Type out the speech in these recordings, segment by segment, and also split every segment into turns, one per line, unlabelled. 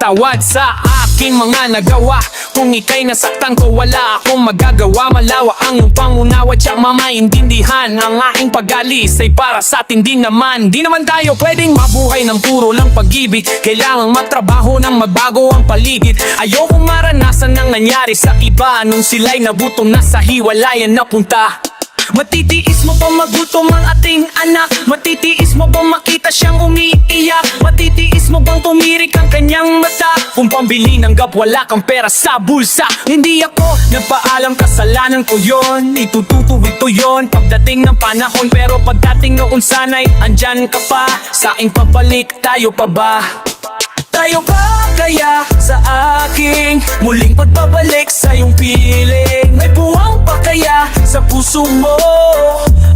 magpatawad sa aking mga nagawa. Kung ika'y nasaktan ko, wala akong magagawa. Malawa ang iyong pangunawa, tiyak mamaintindihan. Ang aking pag-alis ay para sa atin din naman. Di naman tayo pwedeng mabuhay ng puro lang pag-ibig. Kailangang matrabaho ng magbago ang paligid. Ayokong maranasan ang nangyari sa iba nung sila'y nabuto na sa hiwalayan napunta. Matitiis mo ba magutom ang ating anak? Matitiis mo ba makita siyang umiiyak? Matitiis mo bang tumirik ang kanyang mata? Kung pambili ng gap wala kang pera sa bulsa. Hindi ako nagpaalam, kasalanan ko yon. Itututuwid ko yon pagdating ng panahon. Pero pagdating noon sana'y andyan ka pa. Sa aking pabalik, tayo pa ba? Tayo ba kaya sa aking muling pagbabalik sa iyong piling? May buwang pa kaya sa puso mo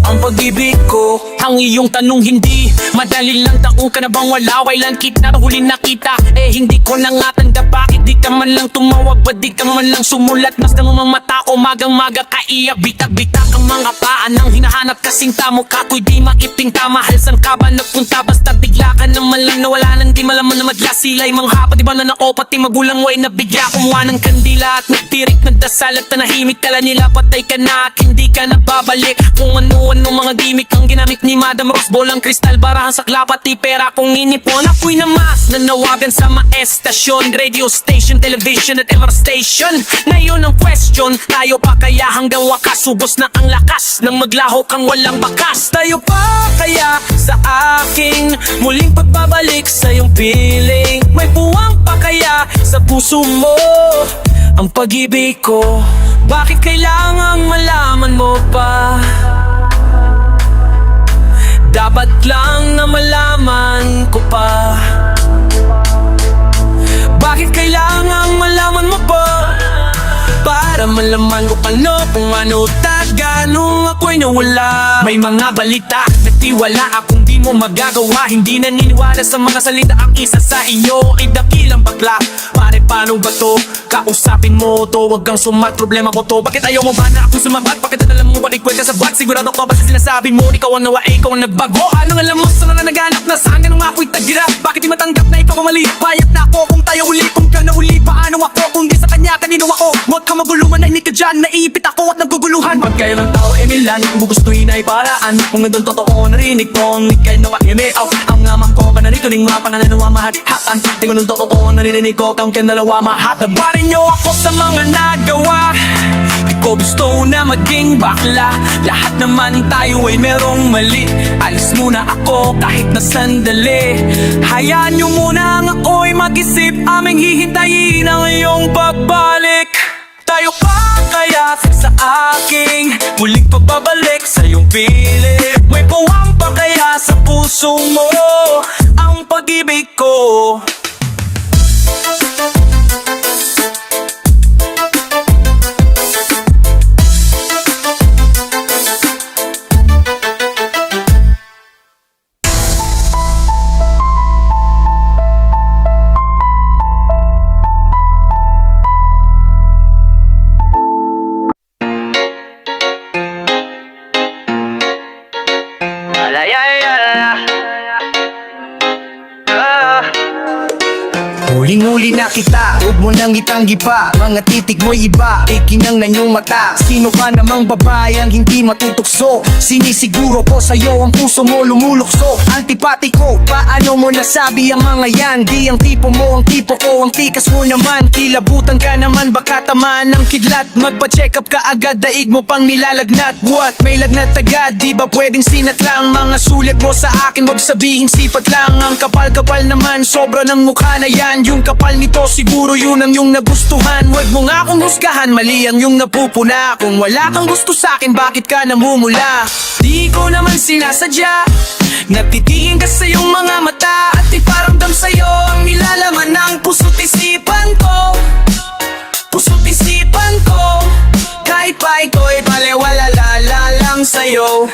ang pag-ibig ko? Ang iyong tanong hindi madali lang, taong ka na bang wala? Kailan kita huli nakita? Hindi ko na nga tanda, bakit di ka man lang tumawag? Ba't di ka man lang sumulat? Mas na mga mata ko magang-maga kaiyak. Bitak-bitak ang mga paan ang hinahanap kasing tamo. Kako'y di maipinta, mahal san ka ba nagpunta? Basta bigla ka naman lang nawala nang di malaman na madla. Sila'y mga hapa, di ba na nako? Pati magulang way nabigla. Kumuha ng kandila at nagtirik ng dasal at nanahimik. Kala nila patay ka na at hindi ka nababalik. Kung ano-ano mga gimmick ang ginamit ni Madam Rose. Bolang kristal, barahan sa pati pera kong inipon. Ako'y namas nanawagan sa mga estasyon, radio station, television at MR station. Ngayon ang question, tayo pa kaya hanggang wakas? Subos na ang lakas ng maglaho kang walang bakas. Tayo pa kaya sa aking muling pagbabalik sa iyong piling? May buwang pa kaya sa puso mo ang pag-ibig ko? Bakit kailangang malaman mo pa? Dapat lang na malaman ko pa. Bakit kailangang malaman mo pa? Para malaman ko kung ano taganong ako'y nawala. May mga balita nagtiwala akong di mo magagawa. Hindi naniniwala sa mga salita, ang isa sa inyo ay dakilang bakla. Pare paano ba to? Kausapin mo to, wag kang sumat, problema ko to. Bakit ayaw mo ba na akong sumabat? Bakit alam mo ba ikwenta sa bag? Sigurado ko ba sa sinasabi mo? Ikaw ang nawa, ikaw ang nagbago. Anong alam mo sa na naganap na saan ganun ako'y tagira? Bakit di matanggap na ikaw ang mali? Payat na ako kung tayo uli, kung ka na uli. Paano ako kung di sa kanya kanino ako? Huwag ka magulo, manahimik ka dyan. Naiipit ako at naguguluhan. Pag kayo ng tao Emilan, kung gugustuhin ay paraan. Kung nandun totoo narinig ko ang ikay nawa yumeo. Ang ngamang ko ka narito ning mga pananawa mahati-hatan. Di ko nung totoo narinig ko kang kinalawa mahat. Nabarin nyo ako sa mga nagawa. Di ko gusto na maging bakla. Lahat naman tayo ay merong mali. Alis muna ako kahit na sandali. Hayaan nyo muna ang ako'y mag-isip. Aming hihintayin ang iyong pagbalik. Tayo pa kaya sa aking muling pagbabalik sa iyong piling? May puwang pa kaya sa puso mo ang pag-ibig ko?
Huling-huli na kita, huwag mo nang itanggi pa. Mga titig mo'y iba, ikinang na iyong mata. Sino ka namang babayang hindi matutukso? Sinisiguro ko sa'yo ang puso mo lumulukso. Antipati ko, paano mo nasabi ang mga yan? Di ang tipo mo, ang tipo ko, ang tikas mo naman. Kilabutan ka naman, baka tamaan ng kidlat. Magpa-check up ka agad, daig mo pang nilalagnat. What? May lagnat agad, di ba pwedeng sinat lang? Mga sulit mo sa akin, wag sabihin sipat lang. Ang kapal-kapal naman, sobra ng mukha na yan. Yung kapal nito siguro yun ang yung nagustuhan. Huwag mo nga akong husgahan, mali ang yung napupuna. Kung wala kang gusto sa'kin, bakit ka namumula? Di ko naman sinasadya, natitingin ka sa iyong mga mata. At iparamdam sa'yo ang nilalaman ng puso't isipan ko. Puso't isipan ko, kahit pa ito'y balewala-lala lang sa'yo.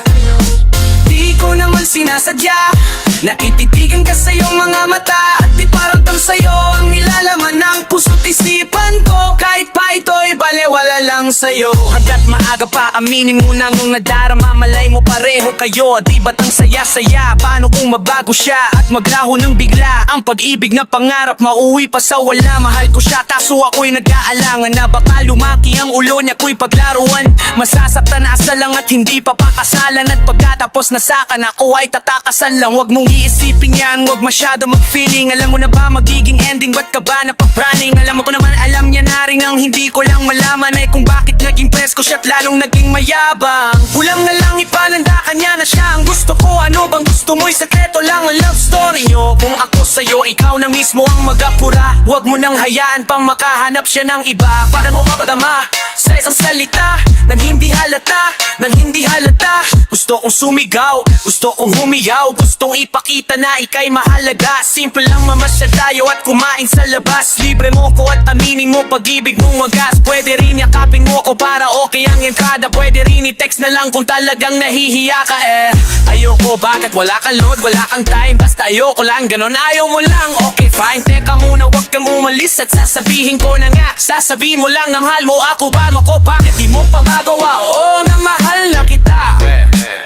Di ko naman sinasadya, naititigan ka sa iyong mga mata. At
iparamdam sa'yo ang nilalaman ng puso't isipan ko. Kahit pa ito'y balewala lang sa'yo. Hanggat maaga pa, aminin mo na kung nadarama. Malay mo pareho kayo, di ba't ang saya-saya? Paano kung mabago siya at maglaho ng bigla? Ang pag-ibig na pangarap, mauwi pa sa wala. Mahal ko siya, kaso ako'y nag-aalangan na baka lumaki ang ulo niya ko'y paglaruan. Masasaktan asa lang at hindi pa pakasalan. At pagkatapos na sakan, ako ay tatakasan lang. Huwag mong iisipin yan, huwag masyado mag-feeling. Alam mo na ba magiging ending, ba't ka ba napapraning? Alam mo ko naman, alam niya na rin ang hindi ko lang malaman. Eh kung bakit naging presko siya't lalong naging mayabang. Kulang na lang ipananda kanya na siya ang gusto ko. Ano bang gusto mo'y sekreto lang ang love story nyo. Kung ako sa'yo, ikaw na mismo ang magapura. Huwag mo nang hayaan pang makahanap siya ng iba. Para mo mapadama sa isang salita nang hindi halata, nang hindi halata. Gusto kong sumigaw, gusto kong humiyaw, gustong ipakita na ika'y mahalaga. Simple lang mamasyal tayo at kumain sa labas. Libre mo ko at aminin mo pag-ibig mong wagas. Pwede rin yakapin mo ko para okay ang entrada. Pwede rin i-text na lang kung talagang nahihiya ka eh. Ayoko bakit wala kang load, wala kang time. Basta ayoko lang, ganon ayaw mo lang. Okay fine, teka muna wag kang umalis. At sasabihin ko na nga, sasabihin mo lang na mahal mo ako. Bago ko, bakit di mo pa magawa? Oo na mahal na kita.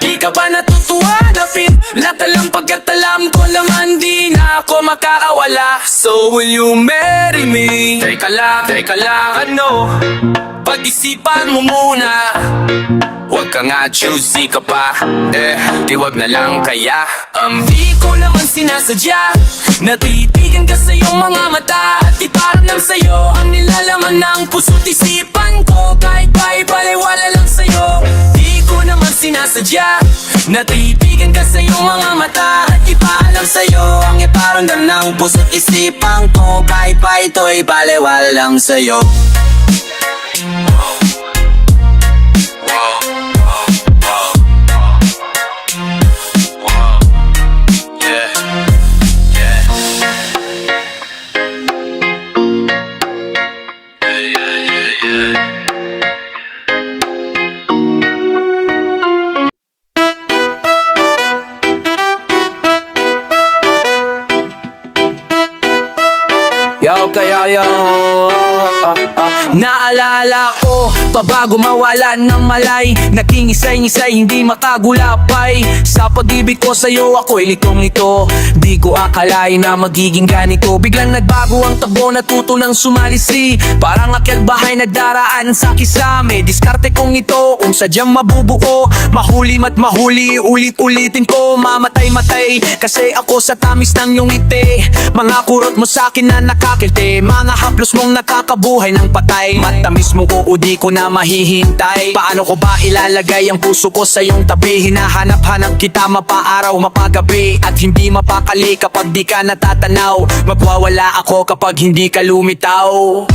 Di ka ba natutuwa na feel? Latalang pagkat alam ko naman di na ako makakawala. So will you marry me? Teka lang, ano? Pag-isipan mo muna. Huwag ka nga choosy ka pa. Di wag na lang kaya. Di ko naman sinasadya. Natitigan ka sa iyong mga mata. At iparamdam sa'yo ang nilalaman ng puso't isipan ko. Kahit pa ipaliwala lang sa'yo. Di ko naman sinasadya. Natitigan ka sa iyong mga mata. At ipaalam sa'yo ang iparamdam ng puso't isipan ko. Kahit pa ito'y baliwala lang sa'yo. Naalala ko, pabago mawalan ng malay. Naging isay-isay, hindi makagulapay. Sa pag-ibig ko sa'yo, ako'y litong-lito. Di ko akalain na magiging ganito. Biglang nagbago ang tabo, natuto ng sumalisi. Parang akyat bahay nagdaraan sa kisame. Diskarte kong ito, kung sadyang mabubuo. Mahuli mat mahuli, ulit-ulitin ko. Mamatay-matay, kasi ako sa tamis ng iyong ngiti. Mga kurot mo sa'kin na nakakilti. Mga haplos mong nakakabuhay ng patay. Matamis mo ko o di ko na mahihintay. Paano ko ba ilalagay ang puso ko sa iyong tabi? Hinahanap-hanap kita mapaaraw, mapagabi. At hindi mapakali kapag di ka natatanaw. Magwawala ako kapag hindi ka lumitaw.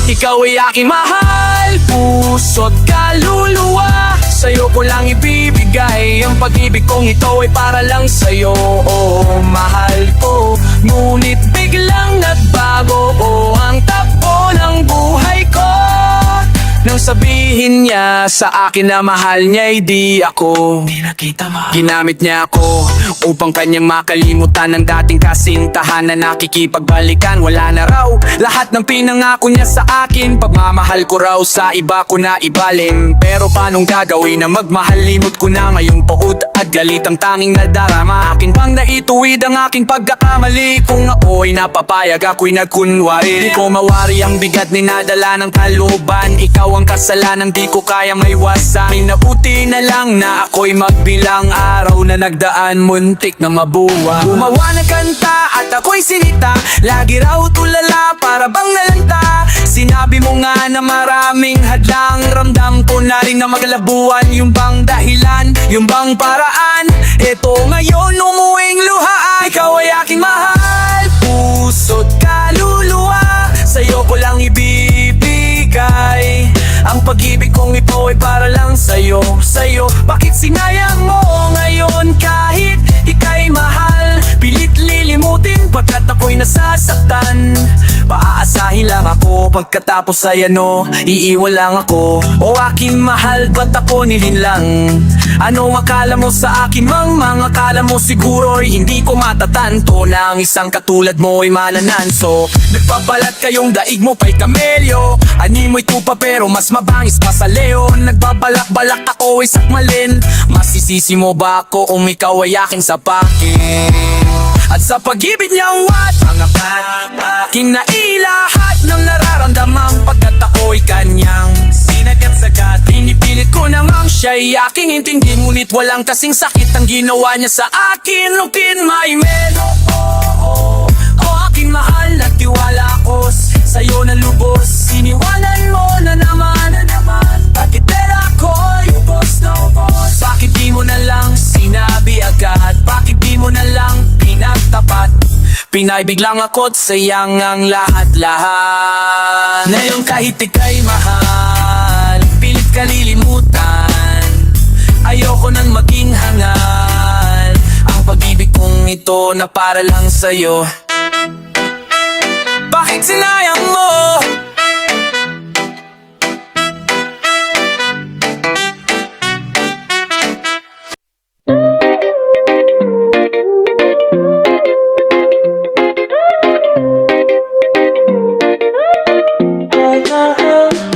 Ikaw ay aking mahal, puso't kaluluwa. Sa'yo ko lang ibibigay ang pag-ibig kong ito ay para lang sa'yo. Oh, mahal ko, ngunit biglang nagbago ang takbo ng buhay ko. Nang sabihin niya sa akin na mahal niya'y di ako. Di nakita ma. Ginamit niya ako upang kanyang makalimutan ang dating kasintahan na nakikipagbalikan. Wala na raw lahat ng pinangako niya sa akin. Pagmamahal ko raw sa iba ko na ibaling. Pero paanong gagawin na magmahal? Limot ko na ngayong paut at galit ang tanging nadarama. Akin pang naituwid ang aking pagkakamali. Kung ako'y napapayag, ako'y nagkunwari. Di ko mawari ang bigat ninadala ng kalooban. Ikaw ang kasalanan, di ko kaya maiwasan. Minabuti na lang na ako'y magbilang araw na nagdaan, muntik na mabuwa. Gumawa ng kanta at ako'y sinita. Lagi raw tulala, para bang nalanta. Sinabi mo nga na maraming hadlang. Ramdam ko na rin na maglabuan. Yung bang dahilan, yung bang paraan. Eto ngayon umuwing luhaan. Ikaw ay aking mahal, puso't kaluluwa. Sa'yo ko lang ibibigay ang pag-ibig kong ito ay para lang sa'yo. Bakit sinayang mo ngayon kahit ika'y mahal? Pilit lilimutin pagkat ako'y nasasaktan.
Paaasahin lang ako, pagkatapos ay ano, iiwan lang ako. O aking mahal, ba't ako nilinlang? Ano akala mo sa akin, mga akala mo siguro ay hindi ko matatanto na ang isang katulad mo ay manananso. Nagpapalat kayong daig mo pa'y kamelyo, animoy tupa pero mas mabangis pa sa leon. Nagbabalak-balak ako ay sakmalin, masisisi mo ba ako kung ikaw ay aking sapakin? At sa pag-ibig niya what? Mga aking nailahat ng nararamdamang pagkat ako'y kanyang sinagat-sagat. Pinipilit ko na ngang siya'y aking intindi, ngunit walang kasing sakit ang ginawa niya sa akin. Lupin may melo, o aking mahal na tiwala ko sa'yo na lubos. Siniwanan mo na naman, bakit pera ko'y ubos na ubos? Bakit di mo na lang sinabi agad? Bakit di mo na lang pinagtapat? Pinaibig lang ako't sayang ang lahat-lahat. Ngayon kahit ika'y mahal, pilit kalilimutan, ayoko nang maging hangal. Ang pag-ibig kong ito na para lang sa'yo. Bakit sinayang mo?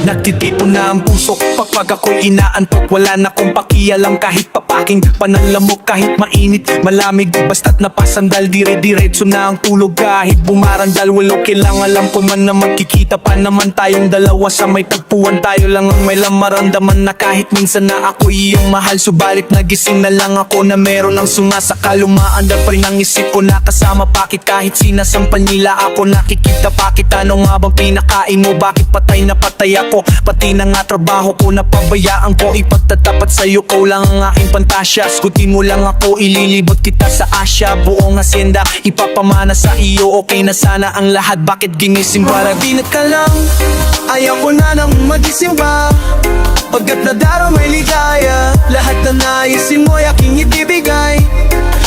Nagtitipon na ang puso pagpag ako'y inaantok. Wala na kong pakialam kahit papaking pananlamok, kahit mainit, malamig, basta't napasandal. Dire-diretso na ang tulog kahit bumarandal. Walo kilang alam ko man na magkikita pa naman tayong dalawa sa may tagpuan. Tayo lang ang may lamaramdaman na kahit minsan na ako'y iyong mahal. Subalit nagising na lang ako na meron ang sumasakal. Umaandar pa rin ang isip ko na kasama pakit kahit sinasampal nila ako. Nakikita pakit ano nga bang pinakain mo? Bakit patay na patay ako? Pati na nga trabaho ko napabayaan ko. Ipagtatapat sa'yo ko lang ang aking pantasya. Skutin mo lang ako, ililibot kita sa Asya. Buong asyenda ipapamana sa iyo. Okay na sana ang lahat, bakit ginising para binat ka lang? Ayaw ko na nang magising pa, pagkat nadaro may ligaya. Lahat na naisin mo'y aking ibibigay,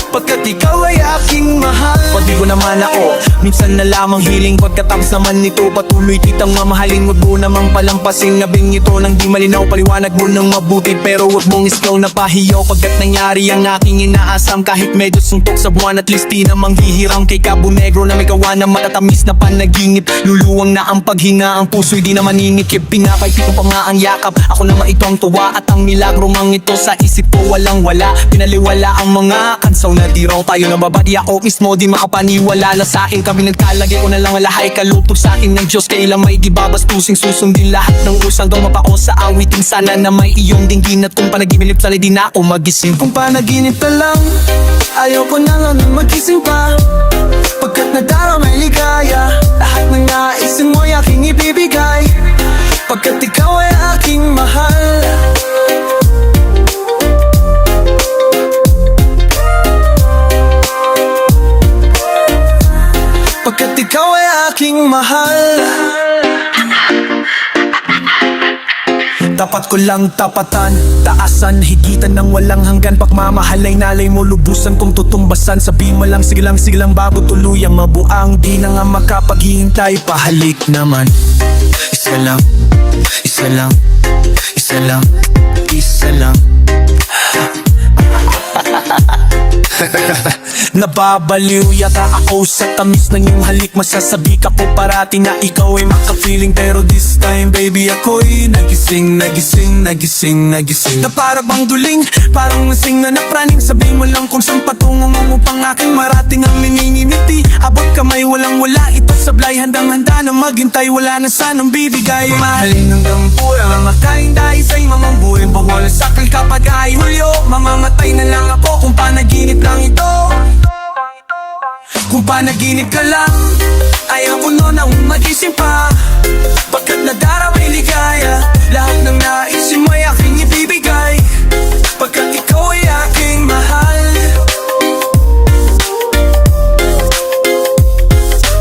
pagkat ikaw ay aking mahal. Pati ko naman ako, minsan na lamang hiling, pagkatapos naman nito patuloy kitang mamahalin. Huwag mo namang palampasin nabing ito nang di malinaw. Paliwanag mo nang mabuti pero huwag mong iskaw na pahiyaw, pagkat nangyari ang aking inaasam. Kahit medyo suntok sa buwan, at least di namang hihiram kay Cabo Negro na may gawa na matatamis na panaginip. Luluwang na ang paghinga, ang puso'y di na maningikip. Pinapaitik ko pa nga ang yakap, ako naman ito ang tuwa. At ang milagro mang ito sa isip ko walang wala. Pinaliwala ang mga kansaw na di raw tayo nababadi. Ako mismo di makapaniwala na sa akin kami nagkalagay ko na lang lahay. Kalutog sa akin ng Diyos, kailan may ibabastusing susundin lahat ng usang daw mapao sa awitin. Sana na may iyong dinggin at kung panaginip sana di na ako magising. Kung panaginip ka lang, ayaw ko na lang magising pa, pagkat nadaro may ligaya. Lahat ng naisin mo'y aking ibibigay, pagkat ikaw ay aking mahal. Pagkat ikaw ay aking mahal. Dapat ko lang tapatan, taasan, higitan ng walang hanggan. Pagmamahal ay nalay mo, lubusan kong tutumbasan. Sabihin mo lang sige lang bago tuluyang mabuang. Di na nga makapaghihintay, pahalik naman. Isa lang, isa lang, isa lang, isa lang. Nababaliw yata ako sa tamis ng iyong halik. Masasabi ka po parati na ikaw ay maka-feeling, pero this time baby ako'y nagising, nagising, nagising, nagising. Na para bang duling, parang nasing na napraning. Sabihin mo lang kung saan patungo mo upang aking marating ang mininginiti. Abot kamay walang wala, ito sablay, handang-handa na maghintay. Wala na sanang bibigay, mahalin hanggang buhay. Makain dahil sa'y mamambuhin, pagwala sakal kapag ay hulyo. Mamamatay na lang ako kung panaginip lang ito. Kung panaginip ka lang, ayaw ko nun ang magising pa, pagkat nadara may ligaya. Lahat ng naisin mo'y aking ibibigay, pagkat ikaw ay aking mahal.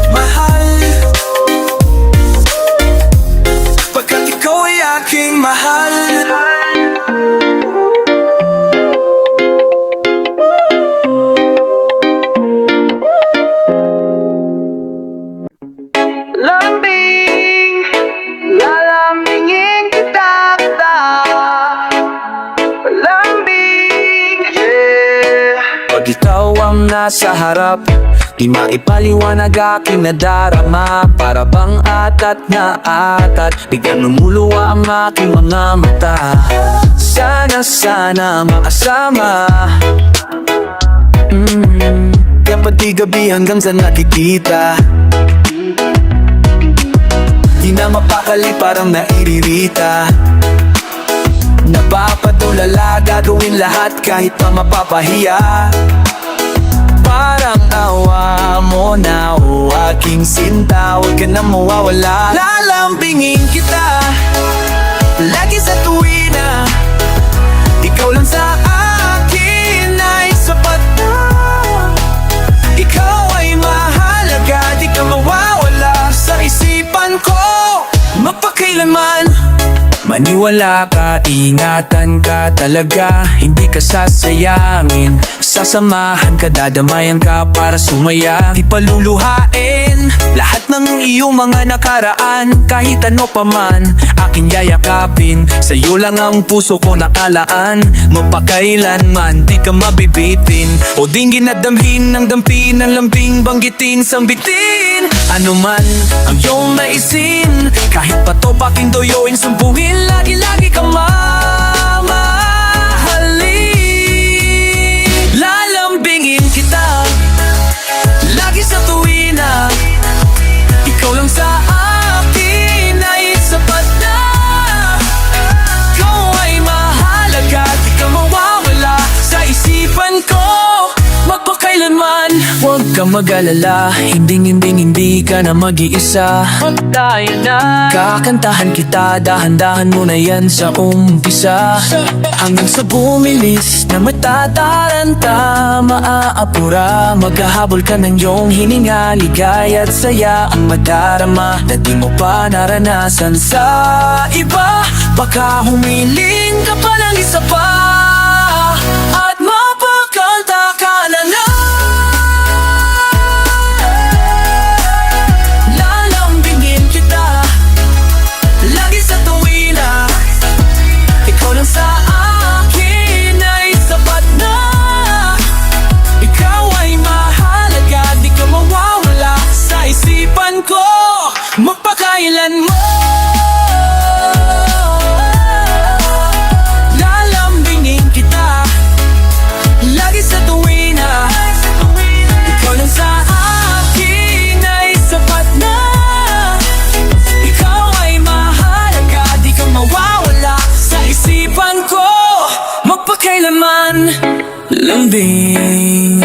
Mahal, pagkat ikaw ay aking mahal. Love ang nasa harap. Di maipaliwanag aking nadarama, para bang atat na atat, biglang lumuluwa ang aking mga mata. Sana makasama. Kaya pati gabi hanggang sa nakikita, di na mapakali, parang nairirita. Napapatulala, gagawin lahat kahit pa mapapahiya. Parang awa mo na, o aking sinta, huwag ka na mawawala. Lalambingin kita lagi sa tuwina, ikaw lang sa akin ay sapat na. Ikaw ay mahalaga, di ka mawawala sa isipan ko magpakailanman. Maniwala ka, ingatan ka talaga, hindi ka sasayangin. Sasamahan ka, dadamayan ka para sumaya. Di paluluhain lahat ng iyong mga nakaraan. Kahit ano pa man, aking yayakapin. Sa'yo lang ang puso ko nakalaan. Mapakailanman, di ka mabibitin. O dinggin at damhin ng dampi ng lambing, banggitin, sambitin. Ano man ang iyong naisin, kahit patopaking doyoin, sumpuhin, lagi-lagi ka mamahalin. Lalambingin kita lagi sa tuwina, ikaw lang sa akin ay sapat na. Ikaw ay mahalaga, di ka mawawala sa isipan ko magpakailanman. Huwag kang mag-alala, hindi ka na mag-iisa. Tayo na, kakantahan kita, dahan-dahan mo na yan sa umpisa. Hanggang sa bumilis na matataranta, maaapura, maghahabol ka ng iyong hininga. Ligaya at saya ang madarama na di mo pa naranasan sa iba. Baka humiling ka pa ng isa pa at mapakalta ka na na. Sa akin ay sapat na. Ikaw ay mahalaga, di ka mawawala sa isipan ko magpakailanman. Lalambingin kita lagi sa tuwina, ikaw lang sa akin ay sapat na. Ikaw ay mahalaga, di ka mawawala sa isipan ko magpakailanman. Lambing,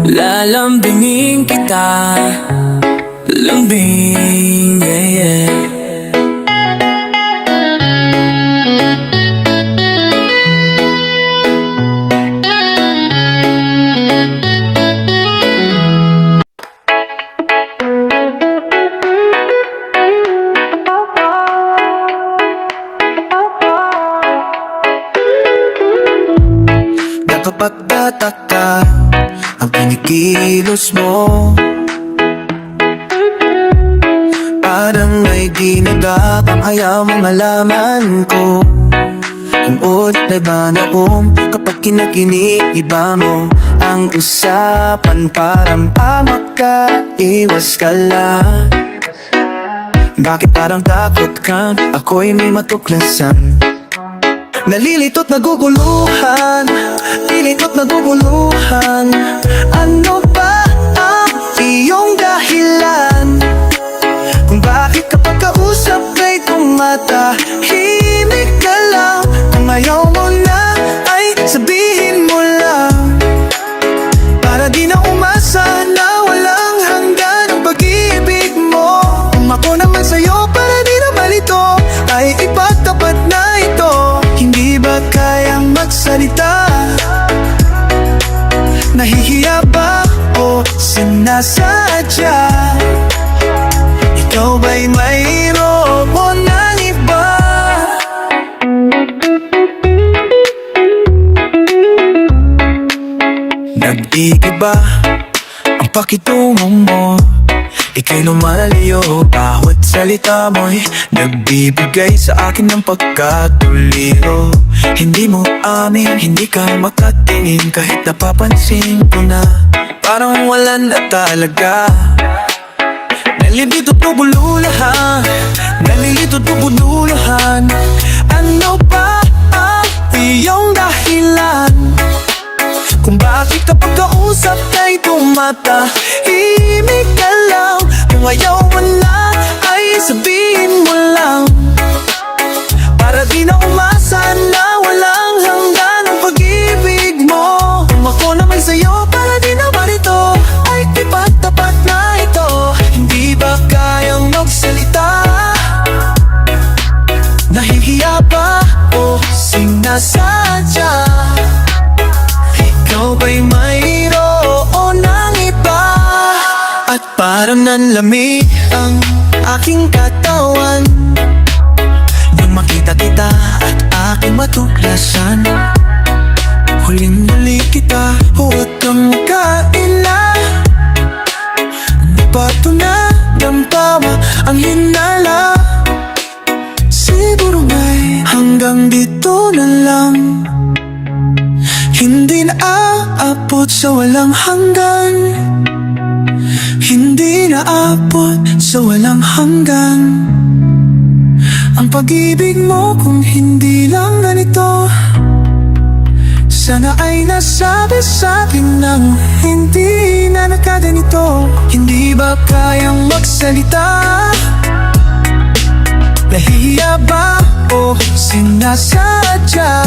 lalambingin kita. Lambing, yeah. Nakapagtataka ang kinikilos mo, parang may dinagap ang ayaw mong malaman ko. Kung ulit na ba naong kapag kinakiniiba mo ang usapan, parang pamak ka, iwas ka lang. Bakit parang takot ka, ako'y may matuklasan? Nalilitot, naguguluhan, lilitot, naguguluhan. Ano ba ang iyong dahilan? Kung bakit kapag kausap ay tumatahimik ka lang? Kung ayaw mo na ay sabihin mo lang, para di na umasa na walang hanggan ang pag-ibig mo. Kung ako naman sa'yo para di na malito, ay ipagtapat na ito. Hindi ba kayang magsalita? Nahihiya ba o sinasadya? Ikaw ba'y mayroon ng iba? Nag-iiba ang pakitungo mo, ika'y lumalayo, bawat salita mo'y nagbibigay sa akin ng pagkatuliro. Hindi mo amin, hindi ka makatingin, kahit napapansin ko na parang wala na talaga. Nalilito to bululahan, nalilito to bululahan. Ano ba ang iyong dahilan? Kung bakit kapag kausap ka'y tumatahimik ka lang? Kung ayaw mo na ay sabihin mo lang, para di na umasa na walang hanggan ang pag-ibig mo. Kung ako naman sa'yo, para di na marito ay tapat na ito. Hindi ba kayang magsalita? Nahihiya ba o sinasadya? Ikaw ba'y mayroon ng iba? At parang nanlamig ang aking katawan nang makita kita at aking matuklasan. Huling-huli kita, huwag kang kaila. Bato na ng tama ang hinala. Siguro nga'y hanggang dito na lang. Hindi na aabot sa walang hanggan. Hindi na aabot sa walang hanggan ang pag-ibig mo kung hindi lang ganito. Sana ay nasabi sa'kin nang hindi na nakaganito. Hindi ba kayang magsalita? Nahihiya ba o sinasadya?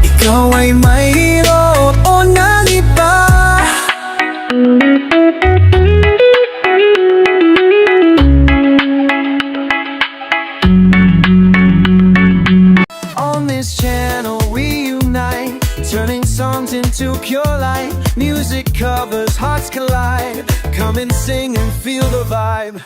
Ikaw ay mayroon ng iba. On this channel we unite, turning songs into pure light. Music covers, hearts collide. Come and sing and feel the vibe.